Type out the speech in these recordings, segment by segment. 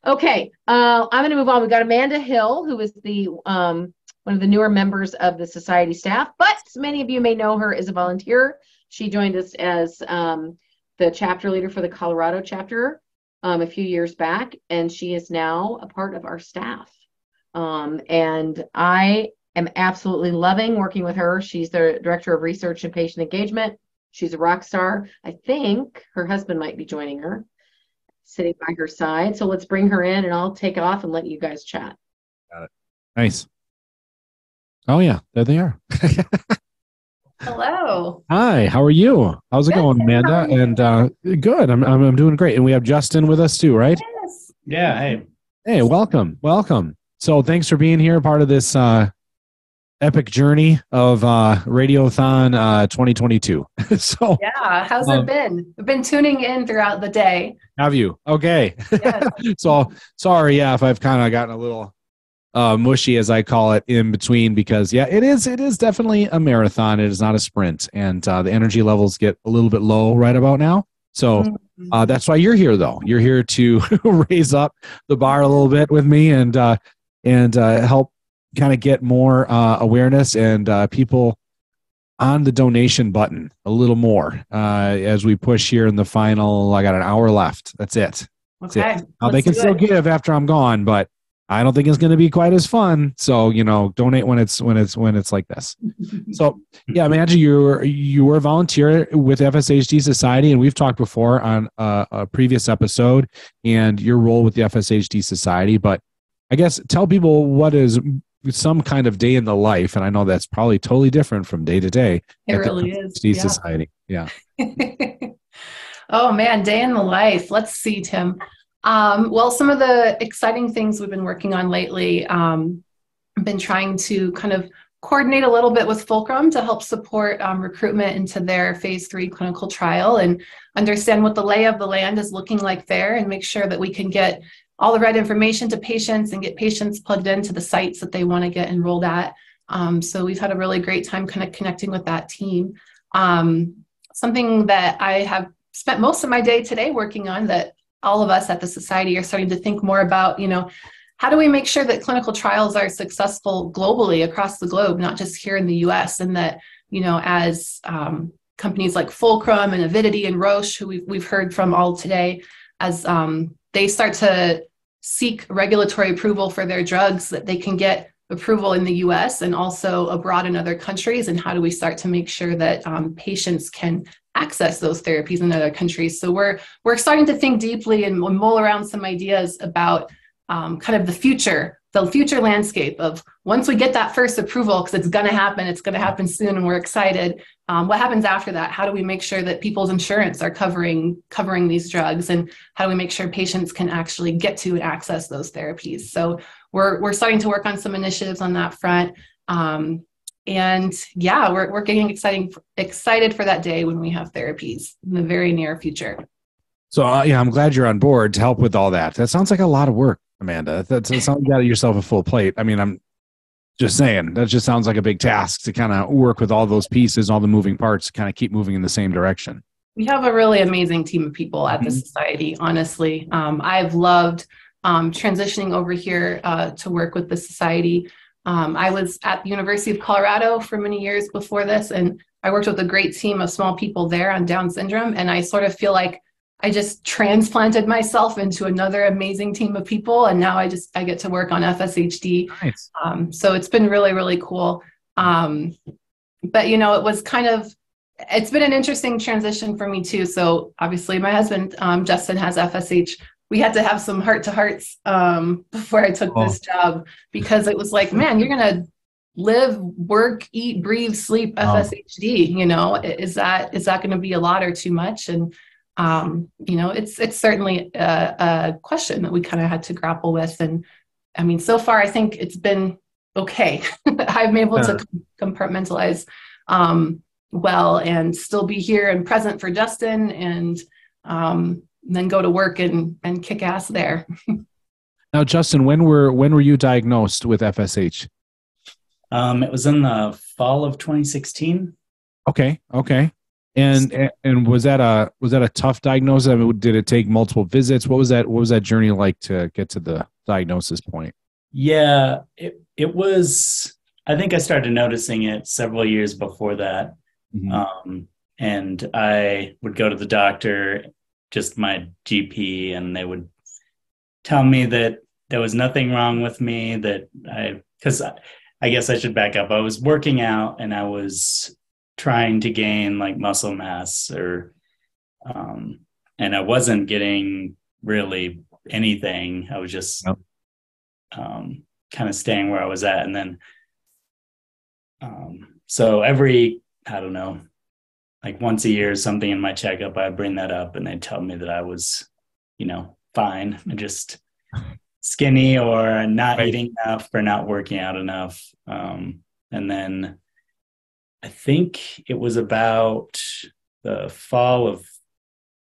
Okay, I'm going to move on. We've got Amanda Hill, who is the one of the newer members of the society staff, but many of you may know her as a volunteer. She joined us as the chapter leader for the Colorado chapter a few years back, and she is now a part of our staff. And I am absolutely loving working with her. She's the director of research and patient engagement. She's a rock star. I think her husband might be joining her, sitting by her side. So let's bring her in and I'll take off and let you guys chat. Got it. Nice. Oh yeah, there they are. Hello. Hi, how are you? How's it Good. going, Amanda? And good. I'm doing great. And we have Justin with us too, right? Yes. Yeah, hey. Hey, welcome. Welcome. So thanks for being here, part of this epic journey of Radiothon 2022. So Yeah, how's it been? I've been tuning in throughout the day. have you? Okay. Yes. So sorry, yeah, if I've kind of gotten a little mushy, as I call it, in between, because yeah, it is definitely a marathon. It is not a sprint, and the energy levels get a little bit low right about now. So that's why you're here, though. You're here to raise up the bar a little bit with me and help kind of get more awareness and people on the donation button a little more as we push here in the final. I got an hour left. That's it. That's Okay. it. Now, they can still give after I'm gone, but I don't think it's going to be quite as fun. So, donate when it's like this. So yeah, Amanda, you were a volunteer with FSHD Society, and we've talked before on a previous episode and your role with the FSHD Society. But I guess tell people what is some kind of day in the life, and I know that's probably totally different from day to day. It really is. FSHD Society. Yeah. Oh man, day in the life. Let's see, Tim. Well, some of the exciting things we've been working on lately, I've been trying to kind of coordinate a little bit with Fulcrum to help support recruitment into their phase 3 clinical trial and understand what the lay of the land is looking like there and make sure that we can get all the right information to patients and get patients plugged into the sites that they want to get enrolled at. So we've had a really great time kind of connecting with that team. Something that I have spent most of my day today working on that all of us at the society are starting to think more about, how do we make sure that clinical trials are successful globally across the globe, not just here in the US, and that, as companies like Fulcrum and Avidity and Roche, who we've heard from all today, as they start to seek regulatory approval for their drugs, that they can get approval in the US and also abroad in other countries, and how do we start to make sure that patients can access those therapies in other countries. So we're starting to think deeply and mull around some ideas about kind of the future landscape of once we get that first approval, because it's going to happen soon, and we're excited. What happens after that? How do we make sure that people's insurance are covering these drugs, and how do we make sure patients can actually get to and access those therapies? So we're starting to work on some initiatives on that front. And yeah, we're getting excited for that day when we have therapies in the very near future. So yeah, I'm glad you're on board to help with all that. That sounds like a lot of work, Amanda. That sounds like you got yourself a full plate. I mean, I'm just saying, that just sounds like a big task to kind of work with all those pieces, all the moving parts, to kind of keep moving in the same direction. We have a really amazing team of people at the society, honestly. I've loved transitioning over here to work with the society. I was at the University of Colorado for many years before this, and I worked with a great team of small people there on Down syndrome, and I sort of feel like I just transplanted myself into another amazing team of people, and now I get to work on FSHD. Nice. So it's been really, really cool. But it's been an interesting transition for me too. So obviously my husband, Justin, has FSH. We had to have some heart-to-hearts before I took this job, because it was like, man, you're going to live, work, eat, breathe, sleep FSHD. Is that going to be a lot or too much? And it's certainly a question that we kind of had to grapple with. And I mean, so far, I think it's been okay. I've been able to compartmentalize well and still be here and present for Justin, and then go to work and kick ass there. Now, Justin, when were you diagnosed with FSH? It was in the fall of 2016. Okay. And was that a tough diagnosis? I mean, did it take multiple visits? What was that journey like to get to the diagnosis point? Yeah, it was. I think I started noticing it several years before that. Mhm. And I would go to the doctor, just my GP, and they would tell me that there was nothing wrong with me, because I guess I should back up. I was working out and I was trying to gain like muscle mass um, and I wasn't getting really anything. I was just Yep. kind of staying where I was at. And then, so I don't know, like once a year, something in my checkup, I'd bring that up and they'd tell me that I was, fine, just skinny or not Right. eating enough or not working out enough. And then I think it was about the fall of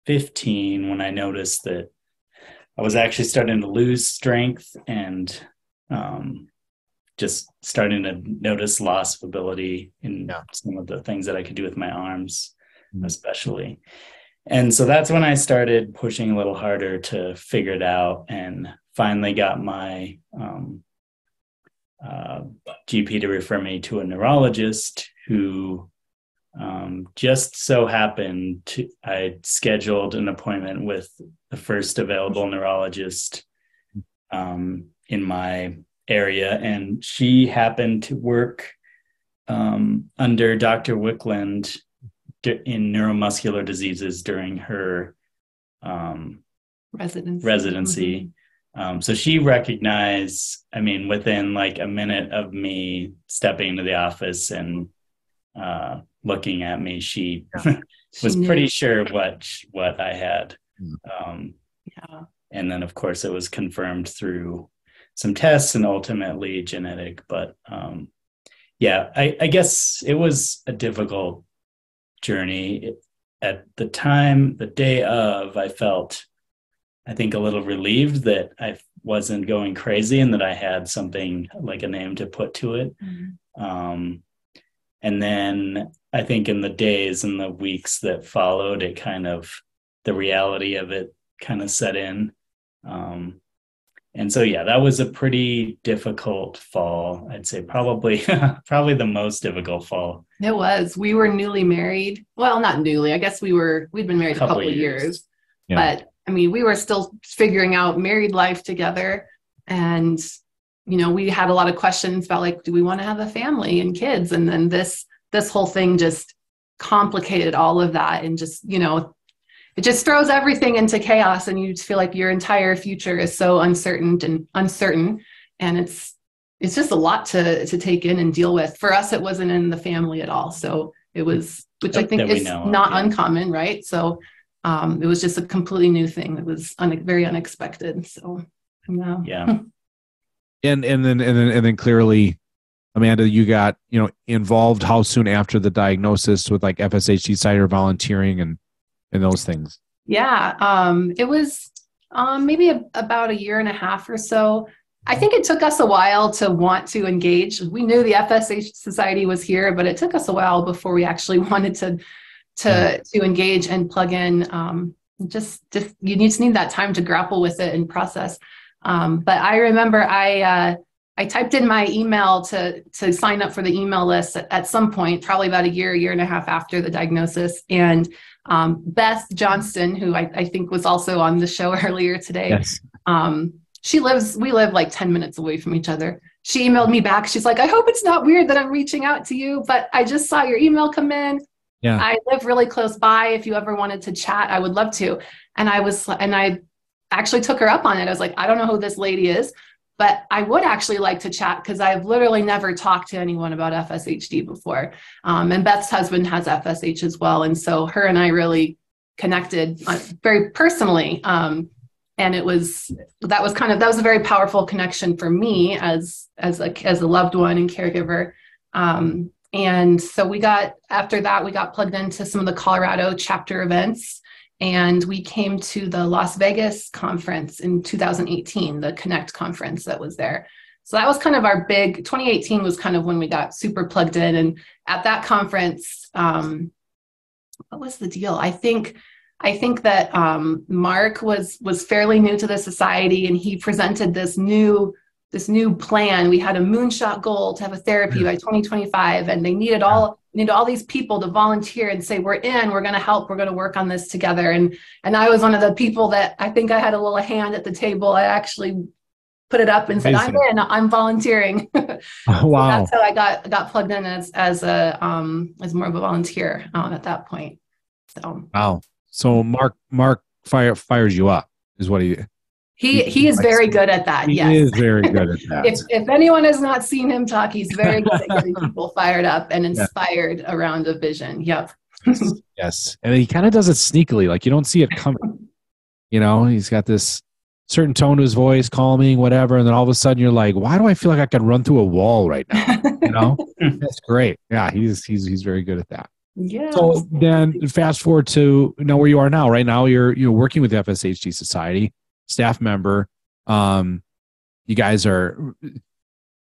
15 when I noticed that I was actually starting to lose strength and just starting to notice loss of ability in Yeah. some of the things that I could do with my arms, Mhm. especially. And so that's when I started pushing a little harder to figure it out and finally got my uh, GP to refer me to a neurologist who just so happened I scheduled an appointment with the first available neurologist in my area, and she happened to work under Dr. Wickland in neuromuscular diseases during her residency. So she recognized, I mean, within like a minute of me stepping into the office and looking at me, she was pretty sure what I had. Yeah. And then, of course, it was confirmed through some tests and ultimately genetic. But yeah, I guess it was a difficult journey. At the time, the day of, I felt, I think, a little relieved that I wasn't going crazy and that I had something like a name to put to it. And then I think in the days and the weeks that followed, it kind of, the reality of it kind of set in. And so, yeah, that was a pretty difficult fall. I'd say probably the most difficult fall. It was. We were newly married. Well, not newly. I guess we'd been married a couple of years. Yeah. But I mean, we were still figuring out married life together. And, we had a lot of questions about like, do we want to have a family and kids? And then this whole thing just complicated all of that. And just, it just throws everything into chaos. And you feel like your entire future is so uncertain. And it's just a lot to take in and deal with. For us, it wasn't in the family at all. So it was, which I think is not uncommon, right? So it was just a completely new thing. It was very unexpected. So, yeah. And then clearly, Amanda, you got involved how soon after the diagnosis with like FSHD site or volunteering and those things? Yeah, it was maybe about a year and a half or so. I think it took us a while to want to engage. We knew the FSH Society was here, but it took us a while before we actually wanted to engage and plug in. Just you need that time to grapple with it and process. But I remember I typed in my email to sign up for the email list at some point, probably about a year and a half after the diagnosis. And Beth Johnston, who I think was also on the show earlier today, yes. We live like 10 minutes away from each other. She emailed me back. She's like, I hope it's not weird that I'm reaching out to you, but I just saw your email come in. Yeah. I live really close by. If you ever wanted to chat, I would love to. And I actually took her up on it. I was like, I don't know who this lady is, but I would actually like to chat because I've literally never talked to anyone about FSHD before. And Beth's husband has FSH as well. And so her and I really connected very personally. And that was a very powerful connection for me as a loved one and caregiver. And so after that, we got plugged into some of the Colorado chapter events. And we came to the Las Vegas conference in 2018, the Connect conference that was there. So that was kind of our 2018 was kind of when we got super plugged in. And at that conference, the deal? I think that Mark was fairly new to the society, and he presented this new plan. We had a moonshot goal to have a therapy by 2025, and they needed all these people to volunteer and say, we're going to help, we're going to work on this together. And I was one of the people that I think I had a little hand at the table. I actually put it up and said, I'm in, I'm volunteering. Oh, wow. So that's how I got plugged in as more of a volunteer at that point. So wow. So Mark fires you up is what he is very good at that. He is very good at that. If anyone has not seen him talk, he's very good at getting people fired up and inspired around a vision. Yep. Yes. And he kind of does it sneakily, like you don't see it coming. He's got this certain tone to his voice, calming, whatever, and then all of a sudden you're like, why do I feel like I could run through a wall right now? That's great. Yeah, he's very good at that. Yeah. So then fast forward to where you are now. Right now you're working with the FSHD Society, staff member. You guys are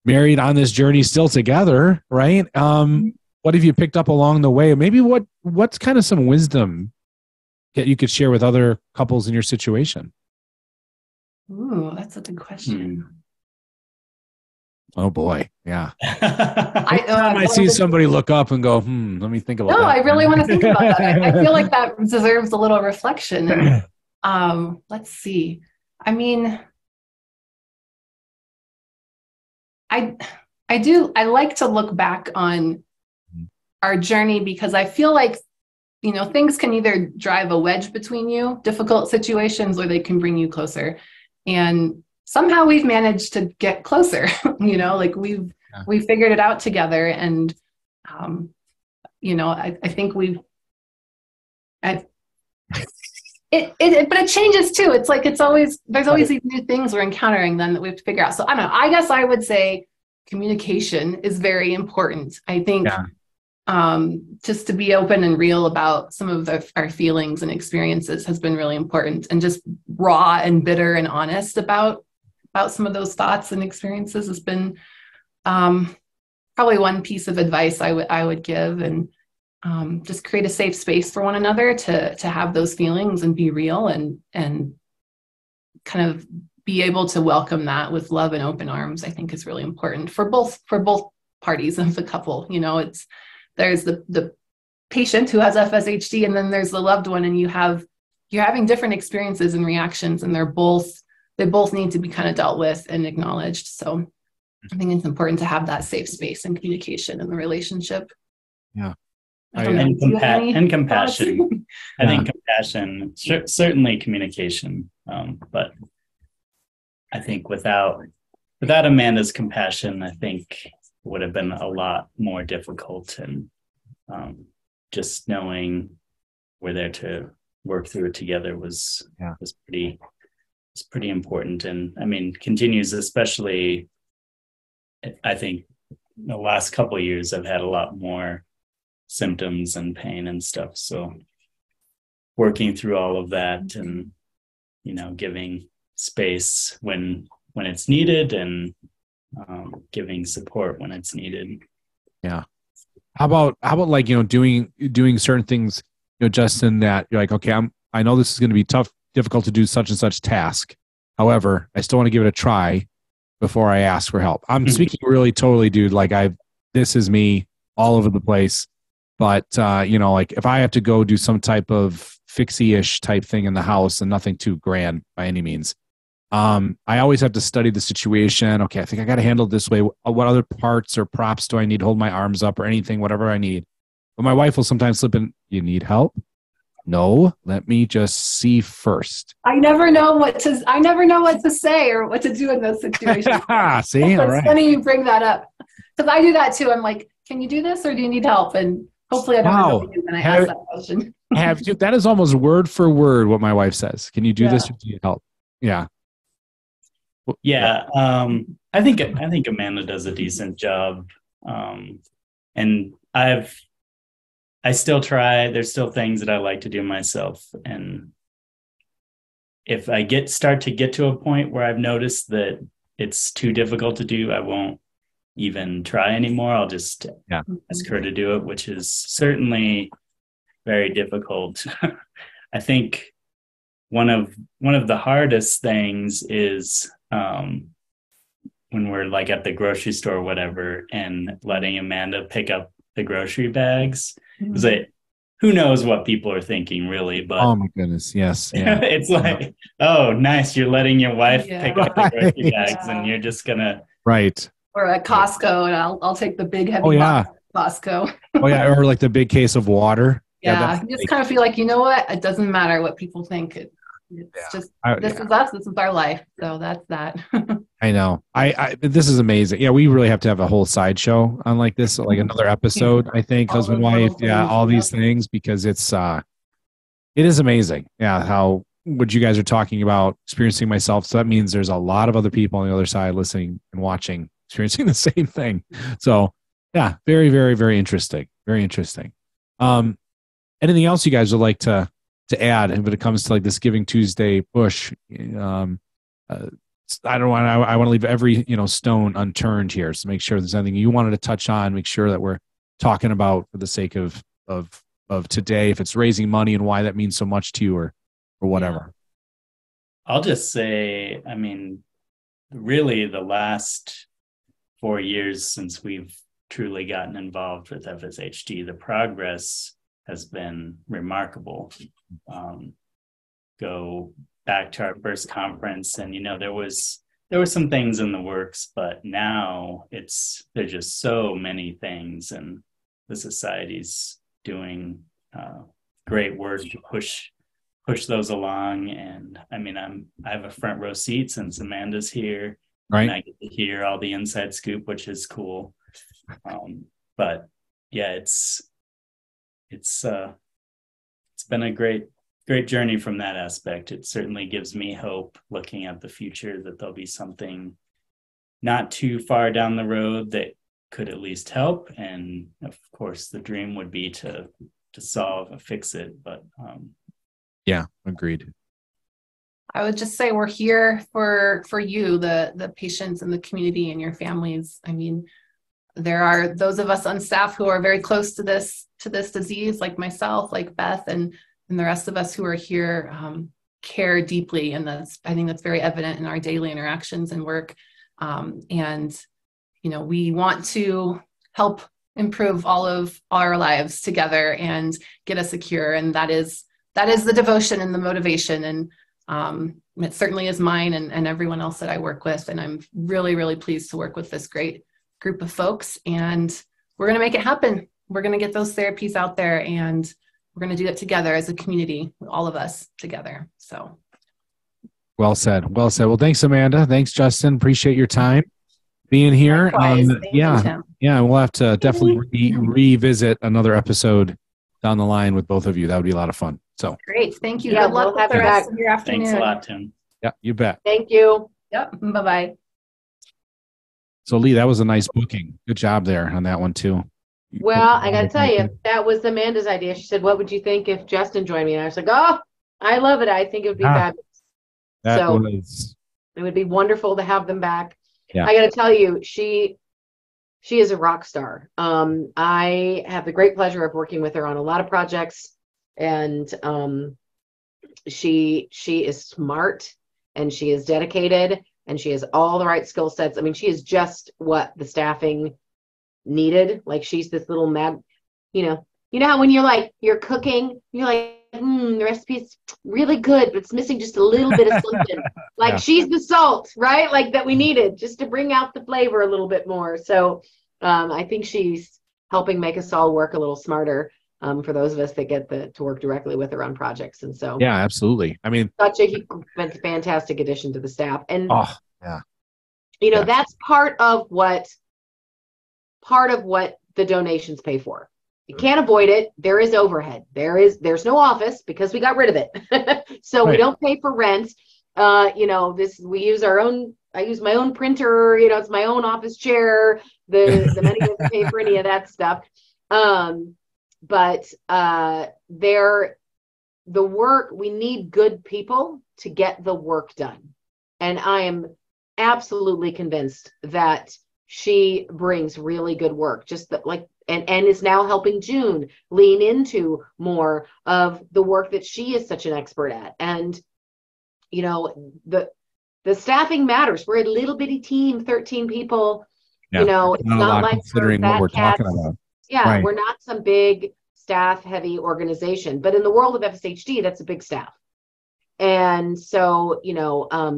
married on this journey still together, right? What have you picked up along the way? Maybe what's kind of some wisdom that you could share with other couples in your situation? Ooh, that's a good question. Oh boy, yeah. I see somebody look up and go, let me think about that. No, I really want to think about that. I feel like that deserves a little reflection. And let's see. I mean, I like to look back on our journey because I feel like, things can either drive a wedge between you, difficult situations, or they can bring you closer. And somehow we've managed to get closer, like we've figured it out together. And, I think but it changes too. It's like, there's always these new things we're encountering then that we have to figure out. So I don't know, I guess I would say communication is very important. I think just to be open and real about some of our feelings and experiences has been really important, and just raw and bitter and honest about some of those thoughts and experiences has been probably one piece of advice I would give. And just create a safe space for one another to have those feelings and be real and kind of be able to welcome that with love and open arms, I think is really important for both parties of the couple. There's the patient who has FSHD, and then there's the loved one, and you're having different experiences and reactions, and they both need to be kind of dealt with and acknowledged. So I think it's important to have that safe space and communication in the relationship. Yeah. And compassion. I think compassion, certainly communication. But I think without Amanda's compassion, I think would have been a lot more difficult. And just knowing we're there to work through it together was pretty important. And I mean, continues, especially, I think the last couple of years I've had a lot more symptoms and pain and stuff. So working through all of that and, giving space when it's needed and giving support when it's needed. Yeah. How about like, doing certain things, Justin, that you're like, okay, I know this is going to be difficult to do such and such task. However, I still want to give it a try before I ask for help. I'm speaking really totally, dude. Like this is me all over the place. But, like if I have to go do some type of fixie-ish type thing in the house and nothing too grand by any means, I always have to study the situation. Okay, I think I got to handle it this way. What other parts or props do I need to hold my arms up or anything, whatever I need? But my wife will sometimes slip in, you need help? No, let me just see first. I never know what to say or what to do in those situations. See, all right. It's funny you bring that up because I do that too. I'm like, can you do this or do you need help? And hopefully I don't know when I ask that question. That is almost word for word what my wife says. Can you do this or do you need help? Yeah. Yeah. I think Amanda does a decent job. And I still try. There's still things that I like to do myself. And if I start to get to a point where I've noticed that it's too difficult to do, I won't even try anymore. I'll just ask her to do it, which is certainly very difficult. I think one of the hardest things is when we're like at the grocery store or whatever, and letting Amanda pick up the grocery bags. Because who knows what people are thinking, really, but Oh my goodness, yes. Yeah. it's like, oh, nice, you're letting your wife pick up the grocery bags, and you're just gonna Right. Or at Costco, and I'll take the big heavy Oh yeah. box at Costco. Oh yeah, or like the big case of water. Yeah, you just kind of feel like, you know what? It doesn't matter what people think. It's just this is us. This is our life. So that's that. I know. This is amazing. Yeah, we really have to have a whole sideshow on like this, like another episode. I think husband, wife, all these things, because it is amazing. Yeah, how what you guys are talking about, experiencing myself. So that means there's a lot of other people on the other side listening and watching, experiencing the same thing. So yeah, very, very, very interesting. Very interesting. Anything else you guys would like to add when it comes to like this Giving Tuesday push? I want to leave every stone unturned here, so make sure there's anything you wanted to touch on. Make sure that we're talking about for the sake of today, if it's raising money and why that means so much to you, or whatever. I'll just say, I mean, really the last 4 years since we've truly gotten involved with FSHD, the progress has been remarkable. Go back to our first conference, and there were some things in the works, but now there's just so many things, and the society's doing great work to push those along. And I mean, I have a front row seat since Amanda's here, right? And I get to hear all the inside scoop, which is cool. But yeah, it's been a great journey from that aspect. It certainly gives me hope looking at the future that there'll be something not too far down the road that could at least help. And of course, the dream would be to fix it. But yeah, agreed. I would just say we're here for you, the patients and the community and your families. I mean, there are those of us on staff who are very close to this disease, like myself, like Beth, and the rest of us who are here care deeply. And I think that's very evident in our daily interactions and work. And we want to help improve all of our lives together and get us a cure. And that is the devotion and the motivation. And it certainly is mine and everyone else that I work with. And I'm really, really pleased to work with this great group of folks. And we're going to make it happen. We're going to get those therapies out there, and we're going to do it together as a community, all of us together. So. Well said. Well said. Well, thanks, Amanda. Thanks, Justin. Appreciate your time being here. Yeah. We'll have to definitely revisit another episode down the line with both of you. That would be a lot of fun. So great. Thank you. Good luck with the rest of your afternoon. Thanks a lot, Tim. Yeah, you bet. Thank you. Yep. Bye-bye. So Lee, that was a nice booking. Good job there on that one too. Well, I got to tell you, that was Amanda's idea. She said, "What would you think if Justin joined me?" And I was like, "Oh, I love it. I think it would be fabulous." It would be wonderful to have them back. Yeah. I got to tell you, she is a rock star. I have the great pleasure of working with her on a lot of projects, and she is smart, and she is dedicated, and she has all the right skill sets. I mean, she is just what the staffing needed. Like, she's this little mad, you know how when you're cooking, you're like, the recipe's really good, but it's missing just a little bit of something. Like, yeah. She's the salt, right? Like, that we needed just to bring out the flavor a little bit more. So I think she's helping make us all work a little smarter, for those of us that get to work directly with her on projects. And so, yeah, absolutely. I mean, such a fantastic addition to the staff. And yeah, that's part of what the donations pay for. You can't avoid it. There is overhead. There's no office because we got rid of it. So right. We don't pay for rent. We use I use my own printer, it's my own office chair. The money doesn't pay for any of that stuff. But the work, we need good people to get the work done. And I am absolutely convinced that she brings really good work. Just and is now helping June lean into more of the work that she is such an expert at. And, you know, the staffing matters. We're a little bitty team, 13 people. Yeah, you know, it's not like considering what we're talking about. Yeah, right. We're not some big staff heavy organization, but in the world of FSHD, that's a big staff. And so, you know, a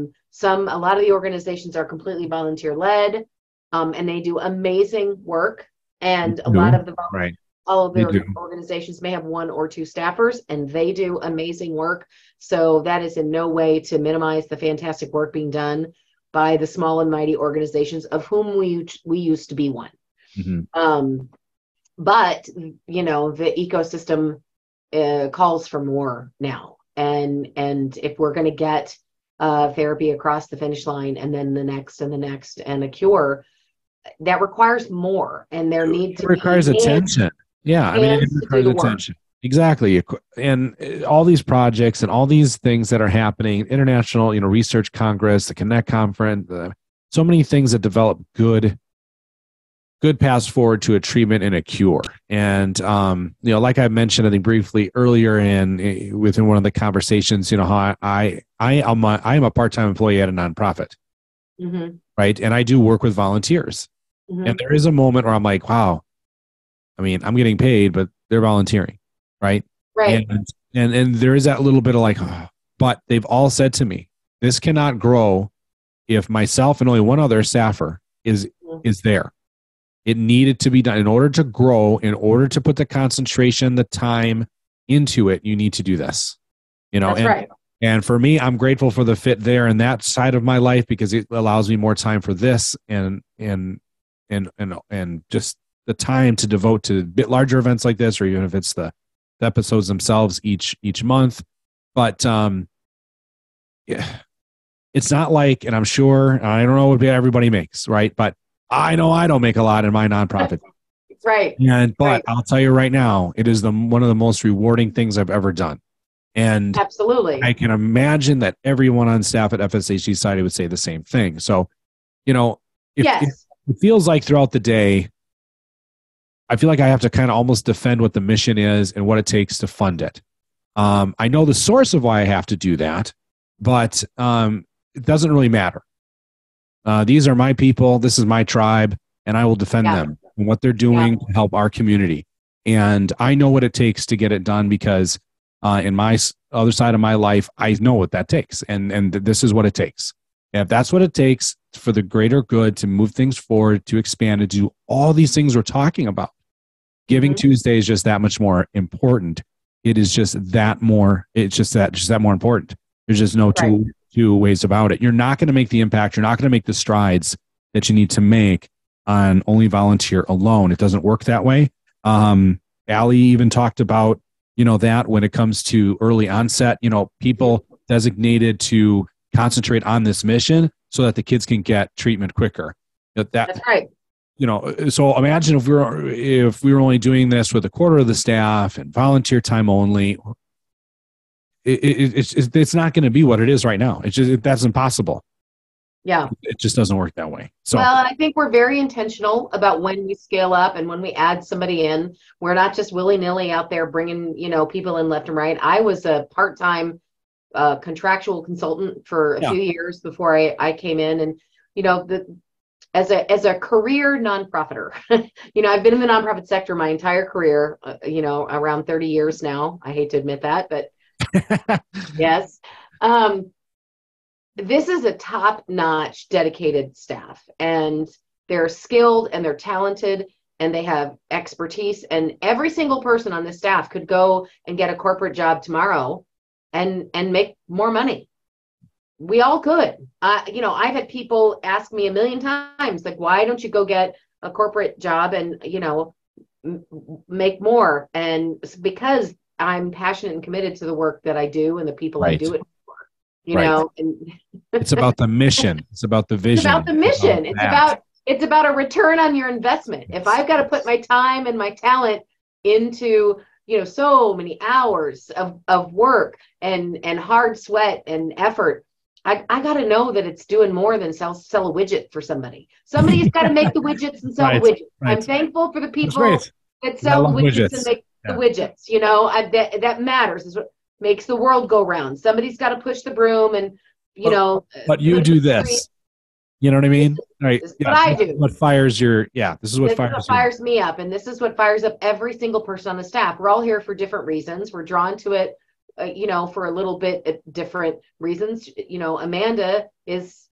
lot of the organizations are completely volunteer led, and they do amazing work. And a lot of the all of their organizations may have 1 or 2 staffers, and they do amazing work. So that is in no way to minimize the fantastic work being done by the small and mighty organizations, of whom we used to be one. Mm-hmm. But, you know, the ecosystem calls for more now. And if we're going to get therapy across the finish line, and then the next and the next, and a cure, that requires more. And there needs to requires attention. Yeah, I mean, it requires attention. Exactly. And all these projects and all these things that are happening, International, you know, Research Congress, the Connect Conference, so many things that develop good paths forward to a treatment and a cure. And, you know, like I mentioned, I think briefly earlier within one of the conversations, you know, how I am a part-time employee at a nonprofit, mm-hmm. right? And I do work with volunteers. Mm-hmm. And there is a moment where I'm like, wow, I mean, I'm getting paid, but they're volunteering, right? Right. And there is that little bit of like, oh, but they've all said to me, this cannot grow if myself and only one other staffer is there. It needed to be done in order to grow, in order to put the concentration, the time into it. You need to do this, you know. That's right. And for me, I'm grateful for the fit there in that side of my life, because it allows me more time for this and just the time to devote to a bit larger events like this, or even if it's the episodes themselves each month. But yeah, it's not like, and I'm sure, I don't know what everybody makes, right? But I know I don't make a lot in my nonprofit. Right. But I'll tell you right now, it is one of the most rewarding things I've ever done. And absolutely, I can imagine that everyone on staff at FSHD Society would say the same thing. So, you know, it feels like throughout the day, I feel like I have to kind of almost defend what the mission is and what it takes to fund it. I know the source of why I have to do that, but it doesn't really matter. These are my people. This is my tribe, and I will defend them and what they're doing to help our community. And I know what it takes to get it done, because in my other side of my life, I know what that takes. And this is what it takes. And if that's what it takes for the greater good, to move things forward, to expand, to do all these things we're talking about, Giving Tuesday is just that much more important. It is just that more. It's just that more important. There's just no two ways about it. You're not going to make the impact. You're not going to make the strides that you need to make on only volunteer alone. It doesn't work that way. Allie even talked about, you know, that when it comes to early onset, you know, people designated to concentrate on this mission so that the kids can get treatment quicker. That's right. You know, so imagine if we were only doing this with a quarter of the staff and volunteer time only. It's not going to be what it is right now. That's impossible. Yeah, it just doesn't work that way. So, well, I think we're very intentional about when we scale up and when we add somebody in. We're not just willy-nilly out there bringing, you know, people in left and right. I was a part-time contractual consultant for a few years before I came in, and you know, as a career nonprofiter, you know, I've been in the nonprofit sector my entire career, you know, around 30 years now. I hate to admit that, but yes. This is a top-notch dedicated staff, and they're skilled and they're talented and they have expertise, and every single person on this staff could go and get a corporate job tomorrow and make more money. We all could. You know, I've had people ask me a million times, like, why don't you go get a corporate job and, you know, make more? And it's because I'm passionate and committed to the work that I do and the people I do it for, you know, and it's about the mission. It's about the vision. It's about the mission. It's about a return on your investment. If I've got to put my time and my talent into, you know, so many hours of work and hard sweat and effort, I got to know that it's doing more than sell a widget for somebody. Somebody's got to make the widgets and sell the widgets. I'm thankful for the people that I sell love widgets and widgets. make the widgets, you know, that matters. Is what makes the world go round. Somebody's got to push the broom and, you know, But you clean do the street. this. You know what I mean? Right. This is Yeah. what I This is do. what fires your, this is what This is fires what you. fires me up, and this is what fires up every single person on the staff. We're all here for different reasons. We're drawn to it, you know, for a little bit different reasons. You know, Amanda is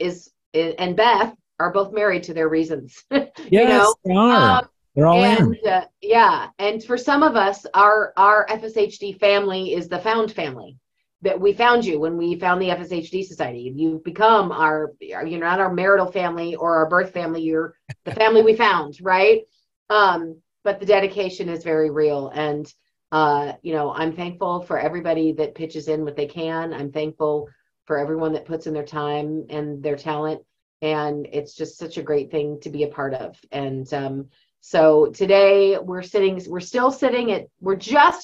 and Beth are both married to their reasons. You Yes, know, they are. They're all and in. yeah, and for some of us, our FSHD family is the found family. That we found you when we found the FSHD Society. You've become you're not our marital family or our birth family. You're the family we found, right? But the dedication is very real. And, you know, I'm thankful for everybody that pitches in what they can. I'm thankful for everyone that puts in their time and their talent. And it's just such a great thing to be a part of. And so today we're just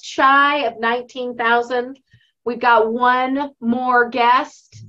shy of 19,000. We've got one more guest